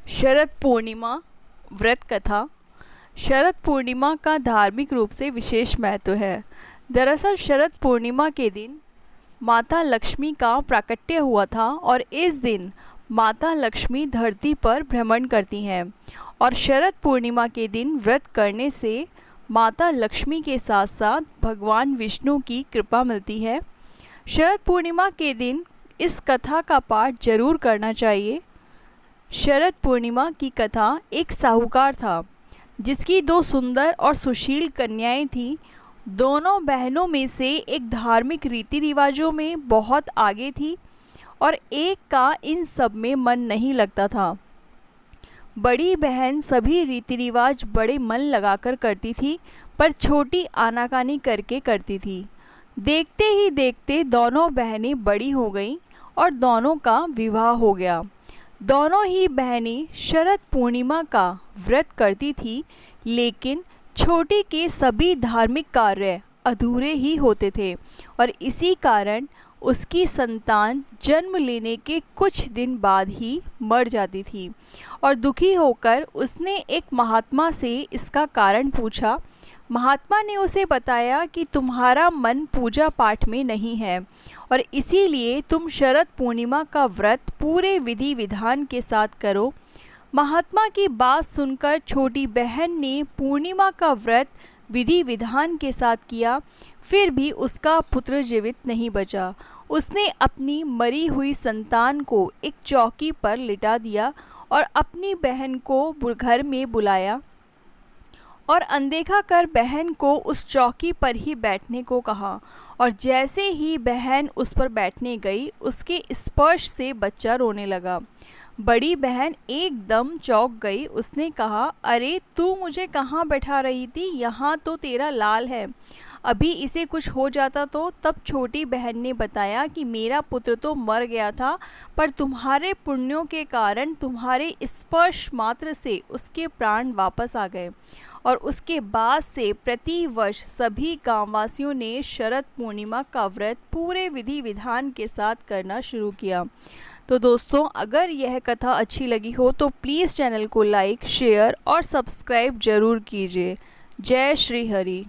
शरद पूर्णिमा व्रत कथा। शरद पूर्णिमा का धार्मिक रूप से विशेष महत्व है। दरअसल शरद पूर्णिमा के दिन माता लक्ष्मी का प्राकट्य हुआ था और इस दिन माता लक्ष्मी धरती पर भ्रमण करती हैं और शरद पूर्णिमा के दिन व्रत करने से माता लक्ष्मी के साथ साथ भगवान विष्णु की कृपा मिलती है। शरद पूर्णिमा के दिन इस कथा का पाठ जरूर करना चाहिए। शरद पूर्णिमा की कथा, एक साहूकार था जिसकी दो सुंदर और सुशील कन्याएं थीं। दोनों बहनों में से एक धार्मिक रीति रिवाजों में बहुत आगे थी और एक का इन सब में मन नहीं लगता था। बड़ी बहन सभी रीति रिवाज बड़े मन लगाकर करती थी, पर छोटी आनाकानी करके करती थी। देखते ही देखते दोनों बहनें बड़ी हो गईं और दोनों का विवाह हो गया। दोनों ही बहनें शरद पूर्णिमा का व्रत करती थी, लेकिन छोटी के सभी धार्मिक कार्य अधूरे ही होते थे और इसी कारण उसकी संतान जन्म लेने के कुछ दिन बाद ही मर जाती थी। और दुखी होकर उसने एक महात्मा से इसका कारण पूछा। महात्मा ने उसे बताया कि तुम्हारा मन पूजा पाठ में नहीं है और इसीलिए तुम शरद पूर्णिमा का व्रत पूरे विधि विधान के साथ करो। महात्मा की बात सुनकर छोटी बहन ने पूर्णिमा का व्रत विधि विधान के साथ किया, फिर भी उसका पुत्र जीवित नहीं बचा। उसने अपनी मरी हुई संतान को एक चौकी पर लिटा दिया और अपनी बहन को घर में बुलाया और अनदेखा कर बहन को उस चौकी पर ही बैठने को कहा। और जैसे ही बहन उस पर बैठने गई, उसके स्पर्श से बच्चा रोने लगा। बड़ी बहन एकदम चौंक गई। उसने कहा, अरे तू मुझे कहाँ बैठा रही थी? यहाँ तो तेरा लाल है, अभी इसे कुछ हो जाता तो। तब छोटी बहन ने बताया कि मेरा पुत्र तो मर गया था, पर तुम्हारे पुण्यों के कारण तुम्हारे स्पर्श मात्र से उसके प्राण वापस आ गए। और उसके बाद से प्रतिवर्ष सभी गांववासियों ने शरद पूर्णिमा का व्रत पूरे विधि विधान के साथ करना शुरू किया। तो दोस्तों, अगर यह कथा अच्छी लगी हो तो प्लीज़ चैनल को लाइक, शेयर और सब्सक्राइब जरूर कीजिए। जय श्री हरि।